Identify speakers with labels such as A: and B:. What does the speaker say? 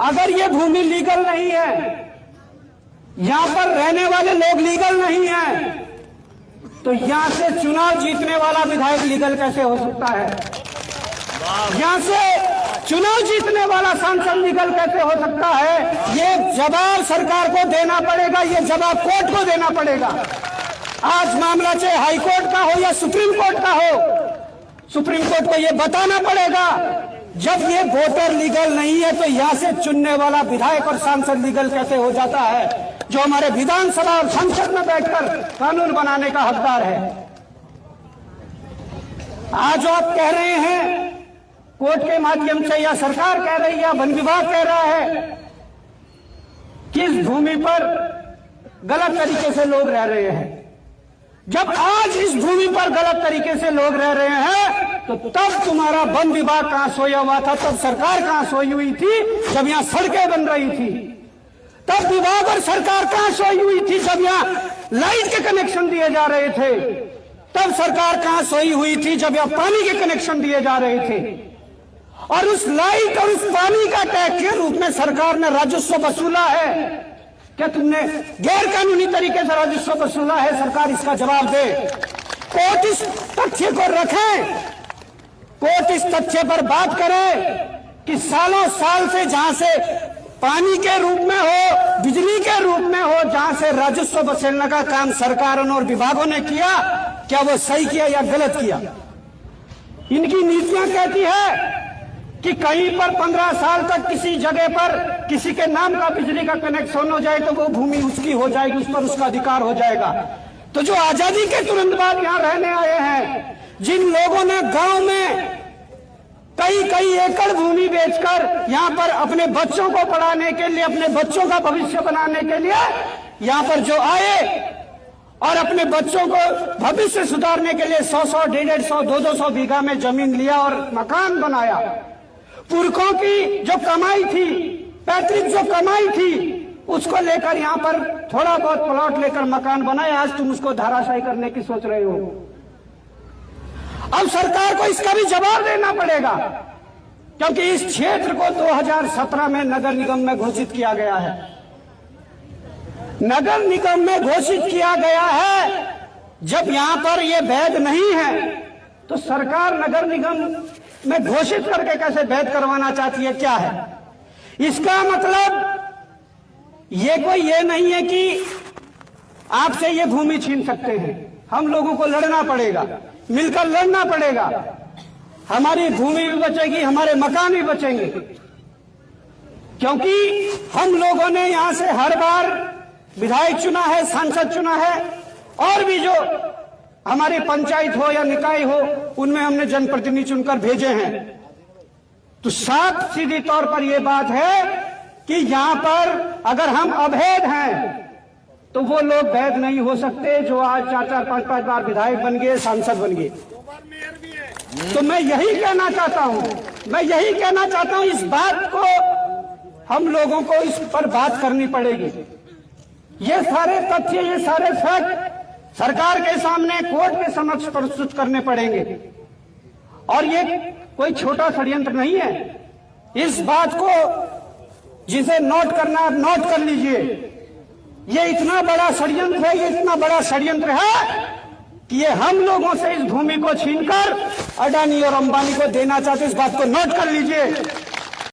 A: अगर ये भूमि लीगल नहीं है, यहां पर रहने वाले लोग लीगल नहीं हैं, तो यहां से चुनाव जीतने वाला विधायक लीगल कैसे हो सकता है? यहां से चुनाव जीतने वाला सांसद लीगल कैसे हो सकता है? ये जवाब सरकार को देना पड़ेगा, ये जवाब कोर्ट को देना पड़ेगा। आज मामला चाहे हाई कोर्ट का हो या सुप्रीम कोर्ट का हो, सुप्रीम कोर्ट को ये बताना पड़ेगा। जब ये वोटर लीगल नहीं है तो यहां से चुनने वाला विधायक और सांसद लीगल कैसे हो जाता है, जो हमारे विधानसभा और संसद में बैठकर कानून बनाने का हकदार है। आज आप कह रहे हैं कोर्ट के माध्यम से, या सरकार कह रही है, या वन विभाग कह रहा है कि इस भूमि पर गलत तरीके से लोग रह रहे हैं। जब आज इस भूमि पर गलत तरीके से लोग रह रहे हैं तो तब तुम्हारा वन विभाग कहां सोया हुआ था, तब सरकार कहां सोई हुई थी जब यहां सड़कें बन रही थी? तब विभाग और सरकार कहां सोई हुई थी जब यहां लाइट के कनेक्शन दिए जा रहे थे? तब सरकार कहां सोई हुई थी जब यहां पानी के कनेक्शन दिए जा रहे थे? और उस लाइट और उस पानी का टैक्स के रूप में सरकार ने राजस्व वसूला है। क्या तुमने गैर कानूनी तरीके से राजस्व वसूला है? सरकार इसका जवाब दे। कोर्ट इस तथ्य को रखे, कोर्ट इस तथ्य पर बात करे कि सालों साल से जहां से पानी के रूप में हो, बिजली के रूप में हो, जहां से राजस्व वसूलने का काम सरकारों और विभागों ने किया, क्या वो सही किया या गलत किया? इनकी नीतियां कहती है कि कहीं पर 15 साल तक किसी जगह पर किसी के नाम का बिजली का कनेक्शन हो जाए तो वो भूमि उसकी हो जाएगी, उस पर उसका अधिकार हो जाएगा। तो जो आजादी के तुरंत बाद यहां रहने आए हैं, जिन लोगों ने गांव में कई एकड़ भूमि बेचकर यहां पर अपने बच्चों को पढ़ाने के लिए, अपने बच्चों का भविष्य बनाने के लिए यहां पर जो आए और अपने बच्चों को भविष्य सुधारने के लिए 100-100, 150-100, 200 बीघा में जमीन लिया और मकान बनाया। पुरखों की जो कमाई थी, पैतृक जो कमाई थी, उसको लेकर यहां पर थोड़ा बहुत प्लॉट लेकर मकान बनाया। आज तुम उसको धराशायी करने की सोच रहे हो। अब सरकार को इसका भी जवाब देना पड़ेगा, क्योंकि इस क्षेत्र को 2017 में नगर निगम में घोषित किया गया है। नगर निगम में घोषित किया गया है। जब यहां पर यह वैध नहीं है तो सरकार नगर निगम में घोषित करके कैसे वैध करवाना चाहती है? क्या है इसका मतलब? ये कोई ये नहीं है कि आपसे ये भूमि छीन सकते हैं। हम लोगों को लड़ना पड़ेगा, मिलकर लड़ना पड़ेगा। हमारी भूमि भी बचेगी, हमारे मकान भी बचेंगे, क्योंकि हम लोगों ने यहां से हर बार विधायक चुना है, सांसद चुना है, और भी जो हमारी पंचायत हो या निकाय हो, उनमें हमने जनप्रतिनिधि चुनकर भेजे हैं। तो साफ सीधी तौर पर यह बात है कि यहां पर अगर हम अवैध हैं तो वो लोग वैध नहीं हो सकते जो आज 4-4, 5-5 बार विधायक बन गए, सांसद बन गए। तो मैं यही कहना चाहता हूं, इस बात को हम लोगों को इस पर बात करनी पड़ेगी। ये सारे तथ्य, ये सारे फैक्ट सरकार के सामने, कोर्ट के समक्ष प्रस्तुत करने पड़ेंगे। और ये कोई छोटा षड्यंत्र नहीं है। इस बात को जिसे नोट करना है नोट कर लीजिए। ये इतना बड़ा षड्यंत्र है, ये इतना बड़ा षड्यंत्र है कि ये हम लोगों से इस भूमि को छीनकर अडानी और अंबानी को देना चाहते। इस बात को नोट कर लीजिए।